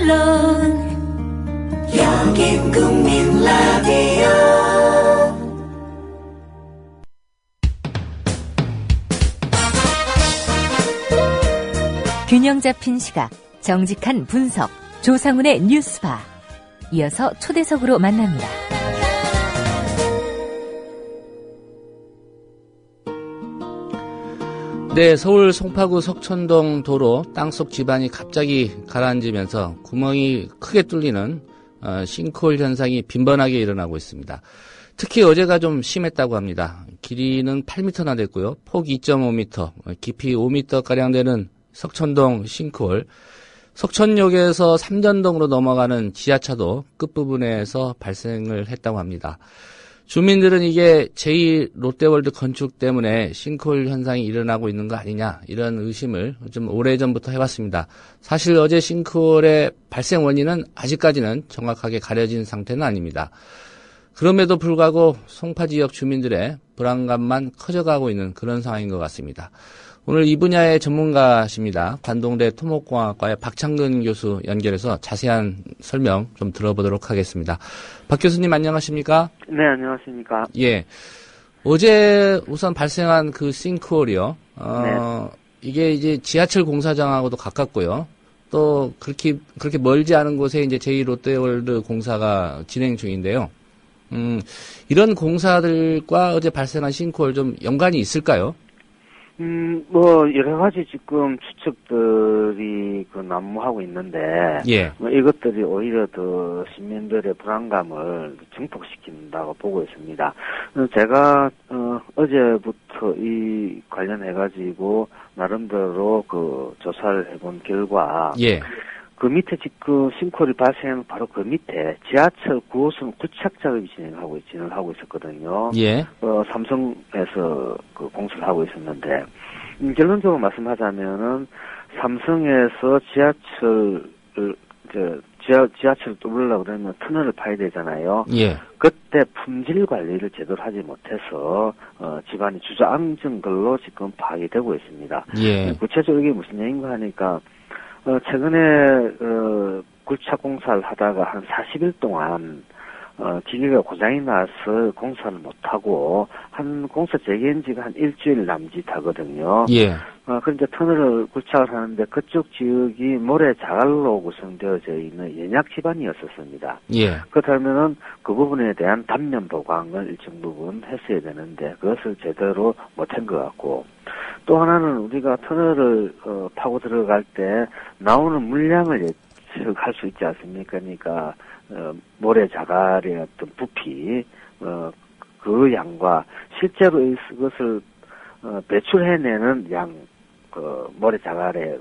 물론 여긴 국민 라디오. 균형 잡힌 시각, 정직한 분석, 조상훈의 뉴스바. 이어서 초대석으로 만납니다. 네, 서울 송파구 석천동 도로 땅속 지반이 갑자기 가라앉으면서 구멍이 크게 뚫리는 싱크홀 현상이 빈번하게 일어나고 있습니다. 특히 어제가 좀 심했다고 합니다. 길이는 8m나 됐고요. 폭 2.5m, 깊이 5m가량 되는 석천동 싱크홀. 석천역에서 삼전동으로 넘어가는 지하차도 끝부분에서 발생을 했다고 합니다. 주민들은 이게 제2 롯데월드 건축 때문에 싱크홀 현상이 일어나고 있는 거 아니냐, 이런 의심을 좀 오래전부터 해왔습니다. 사실 어제 싱크홀의 발생 원인은 아직까지는 정확하게 가려진 상태는 아닙니다. 그럼에도 불구하고 송파 지역 주민들의 불안감만 커져가고 있는 그런 상황인 것 같습니다. 오늘 이 분야의 전문가십니다. 관동대 토목공학과의 박창근 교수 연결해서 자세한 설명 좀 들어보도록 하겠습니다. 박 교수님 안녕하십니까? 네, 안녕하십니까? 예. 어제 우선 발생한 그 싱크홀이요. 네. 이게 이제 지하철 공사장하고도 가깝고요. 또 그렇게 멀지 않은 곳에 이제 제2 롯데월드 공사가 진행 중인데요. 이런 공사들과 어제 발생한 싱크홀 좀 연관이 있을까요? 여러 가지 지금 추측들이 난무하고 있는데, 예. 이것들이 오히려 더 시민들의 불안감을 증폭시킨다고 보고 있습니다. 제가, 어제부터 이 관련해가지고, 나름대로 조사를 해본 결과, 예. 그 밑에 지금 싱크홀이 발생한 바로 그 밑에 지하철 9호선 구착 작업이 진행하고 있었거든요. 예. 삼성에서 공사를 하고 있었는데, 결론적으로 말씀하자면은, 삼성에서 지하철을 뚫으려고 그러면 터널을 파야 되잖아요. 예. 그때 품질 관리를 제대로 하지 못해서, 집안이 주저앉은 걸로 지금 파악이 되고 있습니다. 예. 구체적으로 이게 무슨 얘기인가 하니까, 최근에, 굴착 공사를 하다가 한 40일 동안, 기계가 고장이 나서 공사를 못하고, 공사 재개한 지가 한 일주일 남짓 하거든요. 예. 그런데 터널을 굴착을 하는데 그쪽 지역이 모래 자갈로 구성되어져 있는 연약 지반이었었습니다. 예. 그렇다면은 그 부분에 대한 단면 보강을 일정 부분 했어야 되는데, 그것을 제대로 못한 것 같고, 또 하나는 우리가 터널을 파고 들어갈 때 나오는 물량을 예측할 수 있지 않습니까? 그러니까 모래 자갈의 어떤 부피 그 양과 실제로 이것을 배출해내는 양, 모래 자갈의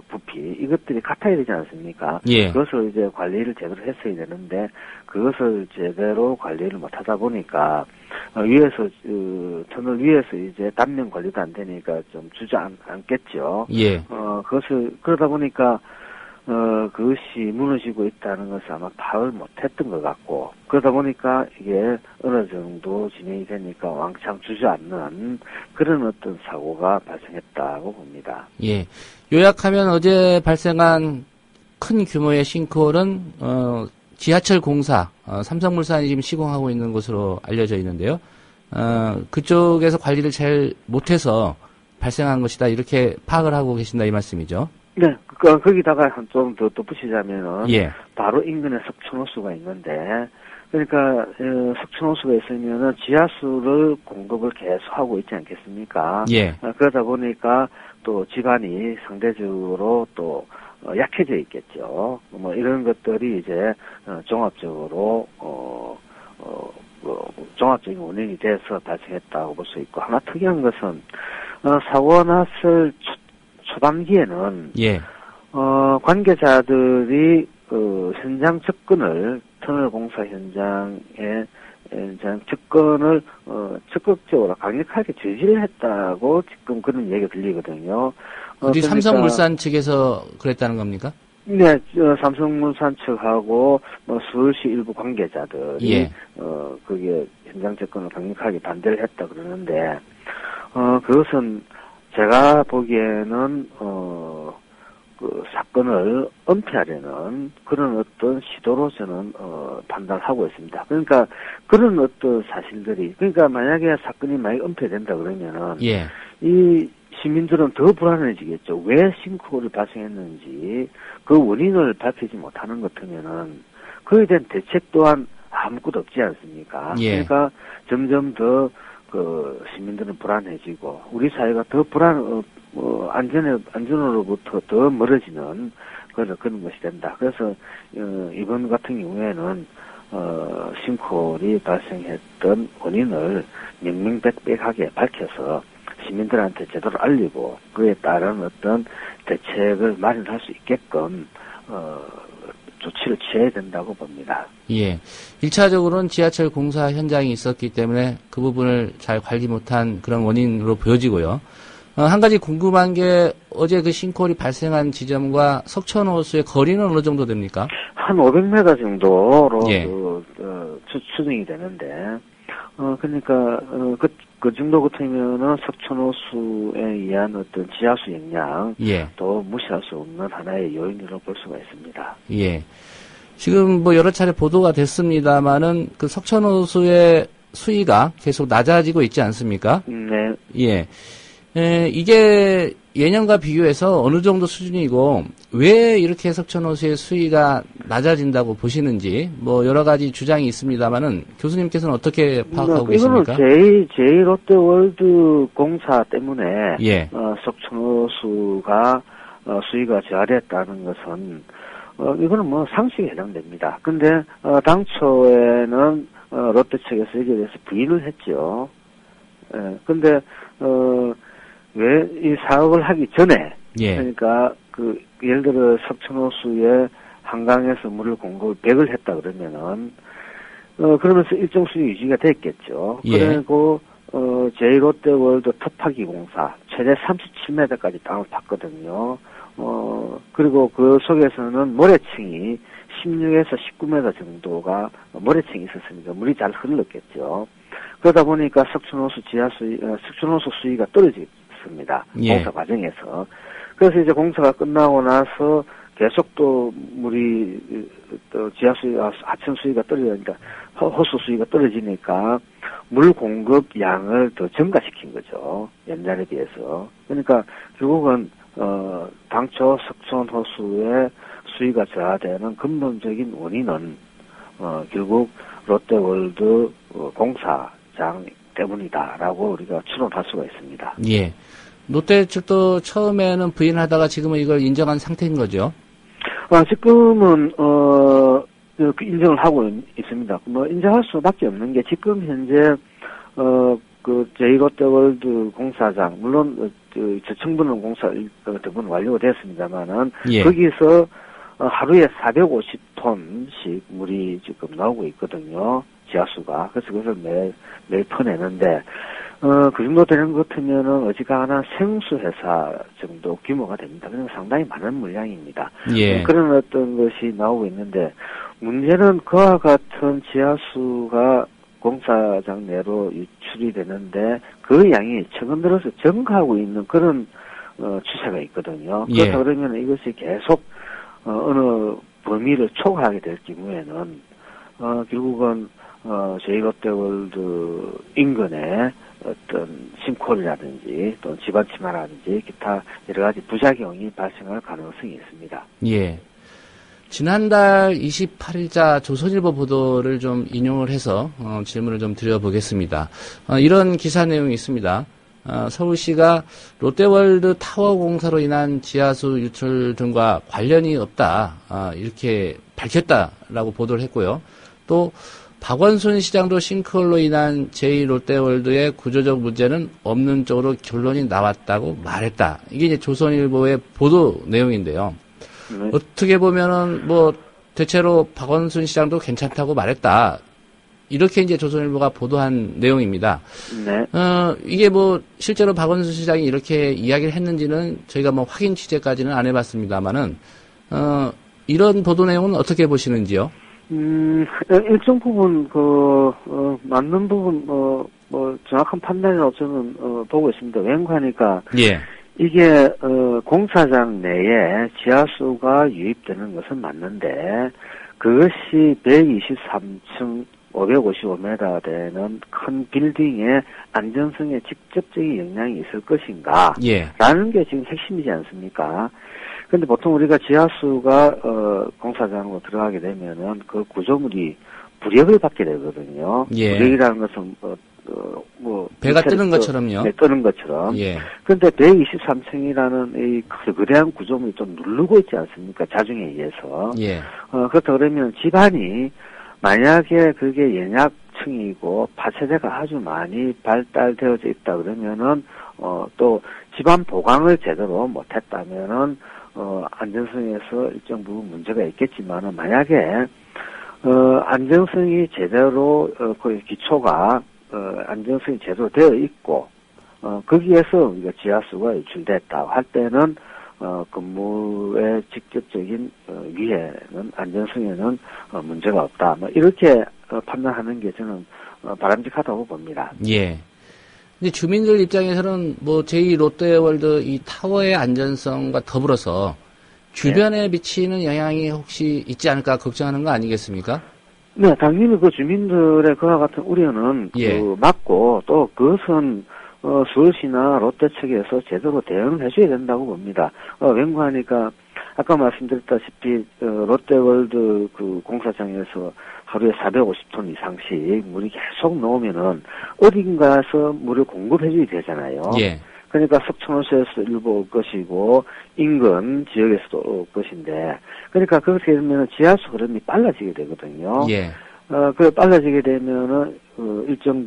부피, 이것들이 같아야 되지 않습니까? 예. 그것을 이제 관리를 제대로 했어야 되는데, 그것을 제대로 관리를 못 하다 보니까, 터널 위에서 이제 단면 관리도 안 되니까 좀 주저앉겠죠. 예. 그러다 보니까, 그것이 무너지고 있다는 것을 아마 파악을 못했던 것 같고, 그러다 보니까 이게 어느 정도 진행이 되니까 왕창 주저앉는 그런 어떤 사고가 발생했다고 봅니다. 예. 요약하면 어제 발생한 큰 규모의 싱크홀은, 지하철 공사, 삼성물산이 지금 시공하고 있는 것으로 알려져 있는데요. 그쪽에서 관리를 잘 못해서 발생한 것이다, 이렇게 파악을 하고 계신다, 이 말씀이죠. 네, 거기다가 좀 더 덧붙이자면은, 예. 바로 인근에 석촌호수가 있는데, 그러니까, 석촌호수가 있으면은 지하수를 공급을 계속 하고 있지 않겠습니까? 예. 그러다 보니까 또 집안이 상대적으로 또, 약해져 있겠죠. 이런 것들이 이제, 종합적으로, 종합적인 원인이 돼서 발생했다고 볼 수 있고, 하나 특이한 것은, 사고가 났을 초반기에는, 예. 관계자들이 현장 접근을, 터널 공사 현장에 접근을 적극적으로 강력하게 제지를 했다고 지금 그런 얘기가 들리거든요. 우리 그러니까, 삼성물산 측에서 그랬다는 겁니까? 네, 삼성물산 측하고 서울시 일부 관계자들이 예. 그게 현장 접근을 강력하게 반대를 했다 그러는데, 그것은 제가 보기에는 사건을 은폐하려는 그런 어떤 시도로 저는 판단을 하고 있습니다. 그러니까 그런 어떤 사실들이 그러니까 만약에 사건이 많이 은폐된다 그러면은 예. 이 시민들은 더 불안해지겠죠. 왜 싱크홀이 발생했는지 그 원인을 밝히지 못하는 것 같으면은 그에 대한 대책 또한 아무것도 없지 않습니까? 예. 그러니까 점점 더 시민들은 불안해지고 우리 사회가 더 안전으로부터 더 멀어지는 그런 것이 된다. 그래서 이번 같은 경우에는 싱크홀이 발생했던 원인을 명명백백하게 밝혀서 시민들한테 제대로 알리고 그에 따른 어떤 대책을 마련할 수 있게끔 조치를 취해야 된다고 봅니다. 예. 1차적으로는 지하철 공사 현장이 있었기 때문에 그 부분을 잘 관리 못한 그런 원인으로 보여지고요. 한 가지 궁금한 게 어제 그 싱크홀이 발생한 지점과 석천호수의 거리는 어느 정도 됩니까? 한 500m 정도로 예. 추정이 되는데 그러니까 그 정도 같으면은 석천호수에 의한 어떤 지하수 영향 예. 또 무시할 수 없는 하나의 요인으로 볼 수가 있습니다. 예. 지금 뭐 여러 차례 보도가 됐습니다만은 그 석천호수의 수위가 계속 낮아지고 있지 않습니까? 네. 예. 이게 예년과 비교해서 어느 정도 수준이고 왜 이렇게 석천호수의 수위가 낮아진다고 보시는지 뭐 여러 가지 주장이 있습니다만은 교수님께서는 어떻게 파악하고 계십니까? 이거는 제 롯데월드 공사 때문에 예. 석천호수가 수위가 저하됐다는 것은 이거는 뭐 상식에 해당됩니다. 근데 당초에는 롯데 측에서 여기에 대해서 부인을 했죠. 근데 왜 이 사업을 하기 전에 예. 그러니까 예를 들어 석천호수에 한강에서 물을 공급을 100을 했다 그러면은 그러면서 일정 수위 유지가 됐겠죠. 예. 그리고 제1롯데월드 터파기 공사 최대 37m까지 땅을 팠거든요. 그리고 그 속에서는 모래층이 16에서 19m 정도가 모래층이 있었으니까 물이 잘 흘렀겠죠. 그러다 보니까 석천호수 석천호수 수위가 떨어졌습니다. 예. 공사 과정에서. 그래서 이제 공사가 끝나고 나서 계속 또 물이 또 하천 수위가 떨어지니까 호수 수위가 떨어지니까 물 공급 양을 더 증가시킨 거죠. 옛날에 비해서. 그러니까 결국은 당초 석천호수의 수위가 저하되는 근본적인 원인은 결국 롯데월드 공사장 때문이다라고 우리가 추론할 수가 있습니다. 예. 롯데 측도 처음에는 부인하다가 지금은 이걸 인정한 상태인 거죠? 지금은 인정을 하고 있습니다. 뭐 인정할 수밖에 없는 게 지금 현재 제1롯데월드 공사장 물론 저층부는 공사 대부분 완료가 됐습니다만은 예. 거기서 하루에 450톤씩 물이 지금 나오고 있거든요. 지하수가. 그래서 그것을 매일 퍼내는데, 그 정도 되는 것 같으면은 어지간한 생수 회사 정도 규모가 됩니다. 그래서 상당히 많은 물량입니다. 예. 그런 어떤 것이 나오고 있는데, 문제는 그와 같은 지하수가 공사장 내로 유출이 되는데, 그 양이 최근 들어서 증가하고 있는 그런, 추세가 있거든요. 예. 그래서 그러면 이것이 계속, 어느 범위를 초과하게 될 경우에는, 결국은, 제1롯데월드 인근에 어떤 싱크홀이라든지 또 지반 침하라든지 기타 여러 가지 부작용이 발생할 가능성이 있습니다. 예. 지난달 28일자 조선일보 보도를 좀 인용을 해서 질문을 좀 드려보겠습니다. 이런 기사 내용이 있습니다. 서울시가 롯데월드 타워 공사로 인한 지하수 유출 등과 관련이 없다 이렇게 밝혔다라고 보도를 했고요. 또 박원순 시장도 싱크홀로 인한 제2롯데월드의 구조적 문제는 없는 쪽으로 결론이 나왔다고 말했다. 이게 이제 조선일보의 보도 내용인데요. 네. 어떻게 보면은 뭐 대체로 박원순 시장도 괜찮다고 말했다. 이렇게 이제 조선일보가 보도한 내용입니다. 네. 이게 뭐 실제로 박원순 시장이 이렇게 이야기를 했는지는 저희가 뭐 확인 취재까지는 안 해봤습니다만은 이런 보도 내용은 어떻게 보시는지요? 일정 부분, 맞는 부분, 정확한 판단이라고 저는, 보고 있습니다. 왠가 하니까, 예. 이게 공사장 내에 지하수가 유입되는 것은 맞는데 그것이 123층 555m 되는 큰 빌딩의 안전성에 직접적인 영향이 있을 것인가? 예. 라는 게 지금 핵심이지 않습니까? 근데 보통 우리가 지하수가 공사장으로 들어가게 되면은 그 구조물이 불역을 받게 되거든요. 예. 불역이라는 것은 배가 뜨는 것처럼요. 네, 뜨는 것처럼. 예. 근데 123층이라는 이 거대한 구조물이 좀 누르고 있지 않습니까? 자중에 의해서. 예. 그렇다 그러면 집안이 만약에 그게 연약층이고 파쇄대가 아주 많이 발달되어져 있다 그러면은 또 집안 보강을 제대로 못했다면은 안전성에서 일정 부분 문제가 있겠지만은 만약에 안정성이 제대로 그 기초가 안정성이 제대로 되어 있고 거기에서 우리가 지하수가 유출됐다 할 때는 건물의 직접적인 위해는 안전성에는 문제가 없다. 뭐 이렇게 판단하는 게 저는 바람직하다고 봅니다. 예. 근데 주민들 입장에서는 뭐 제2 롯데월드 이 타워의 안전성과 더불어서 주변에 미치는 영향이 혹시 있지 않을까 걱정하는 거 아니겠습니까? 네, 당연히 그 주민들의 그와 같은 우려는 예. 맞고 또 그것은 서울시나 롯데 측에서 제대로 대응을 해줘야 된다고 봅니다. 왠가하니까 아까 말씀드렸다시피 롯데월드 그 공사장에서 하루에 450톤 이상씩 물이 계속 나오면은 어딘가에서 물을 공급해줘야 되잖아요. 예. 그러니까 석촌호수에서 일부 올 것이고 인근 지역에서도 올 것인데 그러니까 그렇게 되면 지하수 흐름이 빨라지게 되거든요. 예. 그 빨라지게 되면은 일정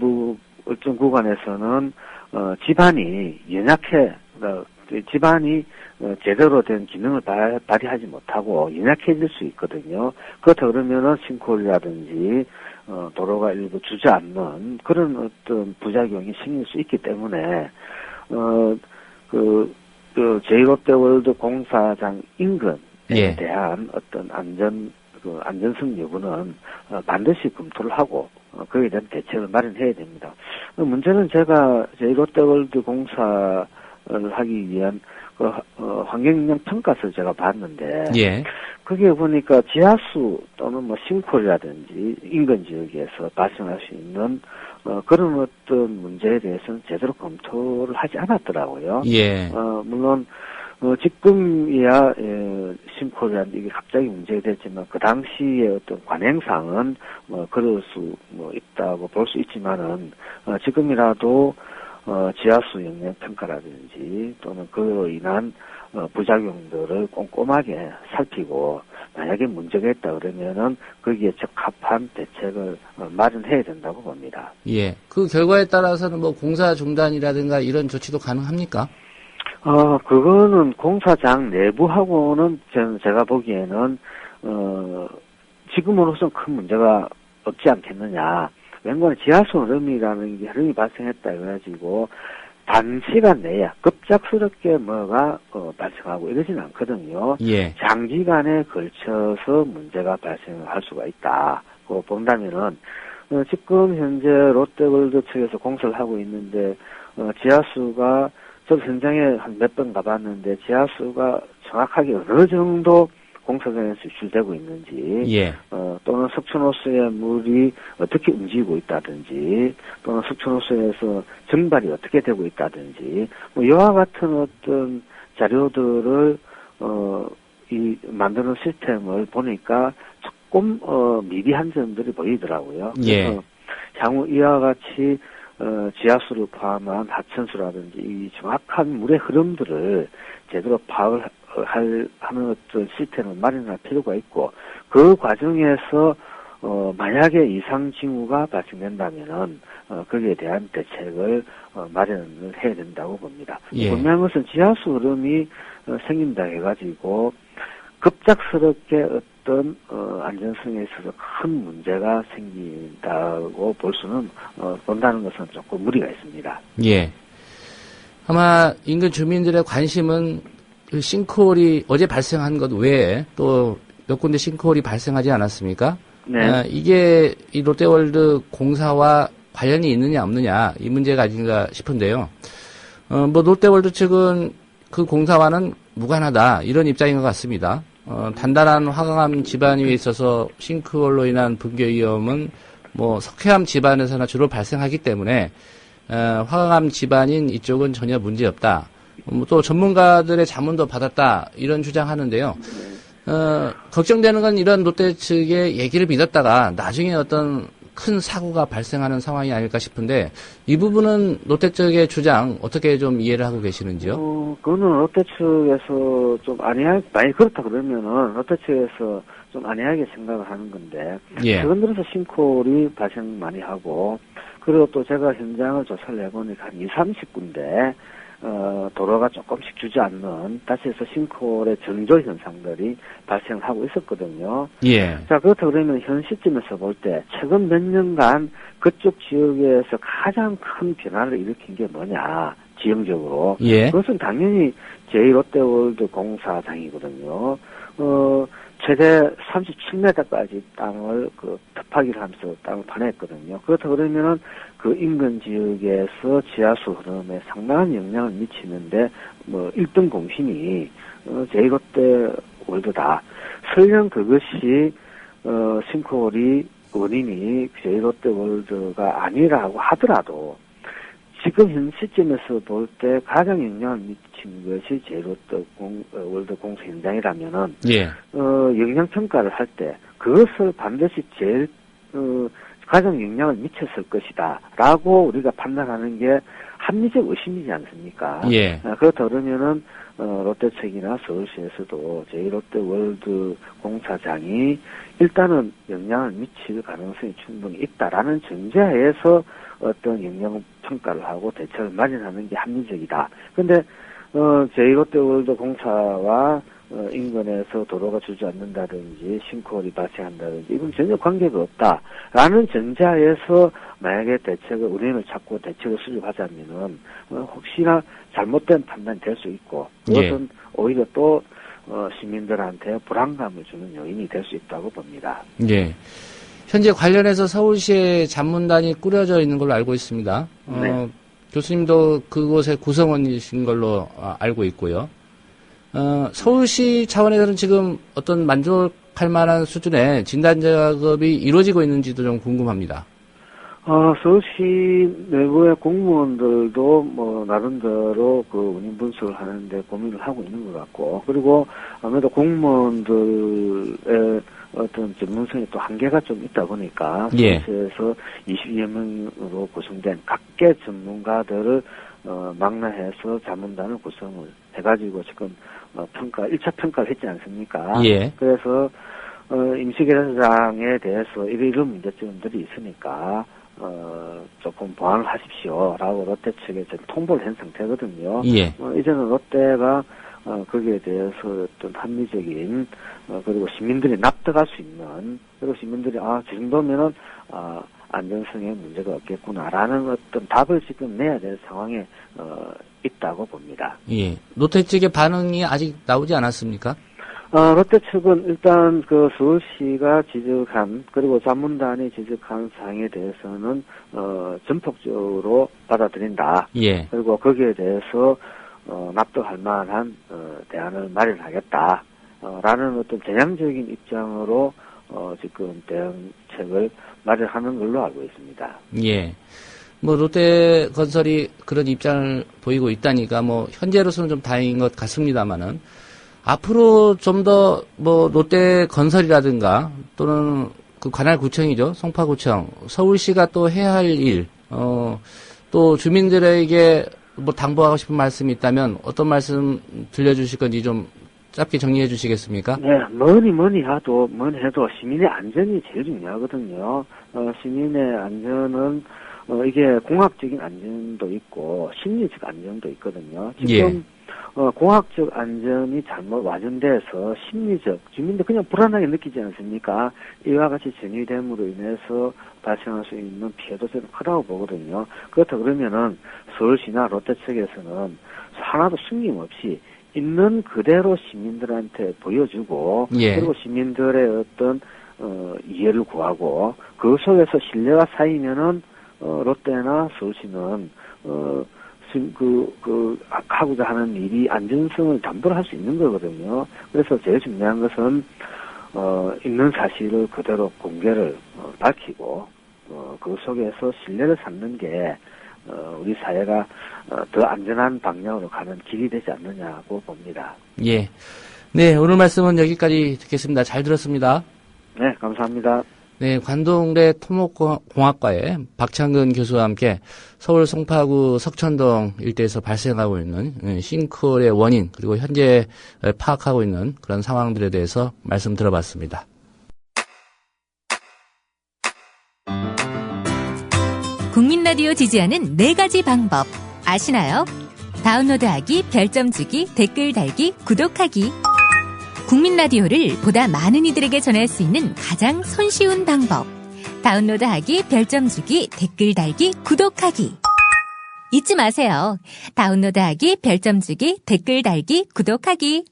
구간에서는 집안이 연약해 집안이 제대로 된 기능을 발휘하지 못하고 연약해질 수 있거든요. 그렇다 그러면은 싱크홀이라든지 도로가 일부 주저앉는 그런 어떤 부작용이 생길 수 있기 때문에 제1롯데월드 공사장 인근에 예. 대한 어떤 안전성 여부는 반드시 검토를 하고 거기에 대한 대책을 마련해야 됩니다. 문제는 제가 제1롯데월드 공사를 하기 위한 환경영향 평가서를 제가 봤는데 예. 거기에 보니까 지하수 또는 뭐 싱크홀이라든지 인근 지역에서 발생할 수 있는 그런 어떤 문제에 대해서는 제대로 검토를 하지 않았더라고요. 예. 물론 지금이야 싱크홀이라는 이게 갑자기 문제가 됐지만 그 당시의 어떤 관행상은 그럴 수 있다고 볼 수 있지만은 지금이라도 지하수 영향 평가라든지 또는 그로 인한 부작용들을 꼼꼼하게 살피고 만약에 문제가 있다 그러면은 거기에 적합한 대책을 마련해야 된다고 봅니다. 예. 그 결과에 따라서는 뭐 공사 중단이라든가 이런 조치도 가능합니까? 그거는 공사장 내부하고는 제가 보기에는 지금으로서는 큰 문제가 없지 않겠느냐. 왠가는 지하수 흐름이라는 게 흐름이 발생했다 해가지고 단시간 내에 급작스럽게 뭐가 발생하고 이러지는 않거든요. 예. 장기간에 걸쳐서 문제가 발생할 수가 있다. 그 본다면은 지금 현재 롯데월드 측에서 공사를 하고 있는데 지하수가 저도 현장에 한 몇 번 가봤는데 지하수가 정확하게 어느 정도 공사장에서 유출되고 있는지, 예. 또는 석촌호수의 물이 어떻게 움직이고 있다든지, 또는 석촌호수에서 증발이 어떻게 되고 있다든지, 뭐 이와 같은 어떤 자료들을 만드는 시스템을 보니까 조금 미비한 점들이 보이더라고요. 예. 그래서 향후 이와 같이 지하수를 포함한 하천수라든지 이 정확한 물의 흐름들을 제대로 파악을 하는 어떤 시스템을 마련할 필요가 있고 그 과정에서 만약에 이상 징후가 발생된다면은 거기에 대한 대책을 마련을 해야 된다고 봅니다. 예. 분명한 것은 지하수 흐름이 생긴다 해가지고 급작스럽게 어떤 안전성에 있어서 큰 문제가 생긴다고 볼 수는 본다는 것은 조금 무리가 있습니다. 예. 아마 인근 주민들의 관심은 그 싱크홀이 어제 발생한 것 외에 또 몇 군데 싱크홀이 발생하지 않았습니까? 네. 이게 이 롯데월드 공사와 관련이 있느냐 없느냐 이 문제가 아닌가 싶은데요. 뭐 롯데월드 측은 그 공사와는 무관하다 이런 입장인 것 같습니다. 단단한 화강암 집안 위에 있어서 싱크홀로 인한 붕괴 위험은 뭐 석회암 집안에서나 주로 발생하기 때문에 화강암 집안인 이쪽은 전혀 문제 없다. 또 전문가들의 자문도 받았다 이런 주장하는데요. 걱정되는 건 이런 롯데 측의 얘기를 믿었다가 나중에 어떤 큰 사고가 발생하는 상황이 아닐까 싶은데 이 부분은 롯데 측의 주장 어떻게 좀 이해를 하고 계시는지요? 그거는 롯데 측에서 좀 안이하게, 많이 그렇다 그러면은 롯데 측에서 좀 안이하게 생각을 하는 건데, 예. 최근 들어서 싱크홀이 발생 많이 하고, 그리고 또 제가 현장을 조사를 해보니까 한 20, 30군데, 도로가 조금씩 주저앉는, 다시 해서 싱크홀의 정조 현상들이 발생하고 있었거든요. 예. 자, 그렇다 그러면 현 시점에서 볼 때, 최근 몇 년간 그쪽 지역에서 가장 큰 변화를 일으킨 게 뭐냐, 지형적으로. 예. 그것은 당연히 제1롯데월드 공사장이거든요. 최대 37m까지 땅을 터파기를 하면서 땅을 파냈거든요. 그렇다 그러면은 그 인근 지역에서 지하수 흐름에 상당한 영향을 미치는데, 1등 공신이, 제1롯데월드다. 설령 그것이, 싱크홀이 원인이 제1롯데월드가 아니라고 하더라도, 지금 현 시점에서 볼 때 가장 영향을 미친 것이 제1롯데월드 공사 현장이라면은, 예. 영향평가를 할 때 그것을 반드시 제일, 가장 영향을 미쳤을 것이다. 라고 우리가 판단하는 게 합리적 의심이지 않습니까? 예. 그렇다 그러면은, 롯데 측이나 서울시에서도 제1롯데월드 공사장이 일단은 영향을 미칠 가능성이 충분히 있다라는 전제하에서 어떤 영향 평가를 하고 대책을 마련하는 게 합리적이다. 근데 제1롯데월드 공사와 인근에서 도로가 주저앉는다든지 싱크홀이 발생한다든지 이건 전혀 관계가 없다라는 전제하에서 만약에 대책을 원인을 찾고 대책을 수립하자면은 혹시나 잘못된 판단이 될 수 있고 그것은 예. 오히려 또 시민들한테 불안감을 주는 요인이 될 수 있다고 봅니다. 예. 현재 관련해서 서울시에 자문단이 꾸려져 있는 걸로 알고 있습니다. 네. 교수님도 그곳의 구성원이신 걸로 알고 있고요. 서울시 차원에서는 지금 어떤 만족할 만한 수준의 진단 작업이 이루어지고 있는지도 좀 궁금합니다. 서울시 내부의 공무원들도 나름대로 그 원인 분석을 하는데 고민을 하고 있는 것 같고, 그리고 아무래도 공무원들의 어떤 전문성이 또 한계가 좀 있다 보니까, 예. 서울시에서 22여 명으로 구성된 각계 전문가들을 망라해서 자문단을 구성을 해가지고 지금 1차 평가를 했지 않습니까? 예. 그래서 임시개발장에 대해서 이런 문제점들이 있으니까 조금 보완을 하십시오라고 롯데 측에 지금 통보를 한 상태거든요. 예. 이제는 롯데가 거기에 대해서 어떤 합리적인 그리고 시민들이 납득할 수 있는, 그리고 시민들이 저 정도면은 안전성에 문제가 없겠구나라는 어떤 답을 지금 내야 될 상황에 있다고 봅니다. 예. 롯데 측의 반응이 아직 나오지 않았습니까? 롯데 측은 일단 그 서울시가 지적한, 그리고 자문단이 지적한 사항에 대해서는 전폭적으로 받아들인다. 예. 그리고 거기에 대해서 납득할 만한 대안을 마련하겠다. 라는 어떤 전향적인 입장으로 지금 대응책을 마련하는 걸로 알고 있습니다. 예. 롯데건설이 그런 입장을 보이고 있다니까 현재로서는 좀 다행인 것 같습니다만은 앞으로 좀 더 롯데건설이라든가 또는 그 관할구청이죠. 송파구청, 서울시가 또 해야 할 일, 또 주민들에게 당부하고 싶은 말씀이 있다면 어떤 말씀 들려주실 건지 좀 짧게 정리해 주시겠습니까? 네, 뭐니 해도 시민의 안전이 제일 중요하거든요. 시민의 안전은 이게 공학적인 안전도 있고 심리적 안전도 있거든요. 지금 공학적 안전이 잘못 와전돼서 심리적, 주민들 그냥 불안하게 느끼지 않습니까? 이와 같이 전이됨으로 인해서 발생할 수 있는 피해도 저는 크다고 보거든요. 그렇다 그러면은 서울시나 롯데 측에서는 하나도 숨김없이 있는 그대로 시민들한테 보여주고, 그리고 시민들의 어떤 이해를 구하고, 그 속에서 신뢰가 쌓이면은 롯데나 서울시는 지금 하고자 하는 일이 안전성을 담보를 할 수 있는 거거든요. 그래서 제일 중요한 것은, 있는 사실을 그대로 공개를 밝히고, 그 속에서 신뢰를 쌓는 게, 우리 사회가 더 안전한 방향으로 가는 길이 되지 않느냐고 봅니다. 예. 네, 오늘 말씀은 여기까지 듣겠습니다. 잘 들었습니다. 네, 감사합니다. 네, 관동대 토목공학과의 박창근 교수와 함께 서울 송파구 석천동 일대에서 발생하고 있는 싱크홀의 원인 그리고 현재 파악하고 있는 그런 상황들에 대해서 말씀 들어봤습니다. 국민 라디오 지지하는 4가지 방법 아시나요? 다운로드하기, 별점 주기, 댓글 달기, 구독하기. 국민 라디오를 보다 많은 이들에게 전할 수 있는 가장 손쉬운 방법. 다운로드하기, 별점 주기, 댓글 달기, 구독하기. 잊지 마세요. 다운로드하기, 별점 주기, 댓글 달기, 구독하기.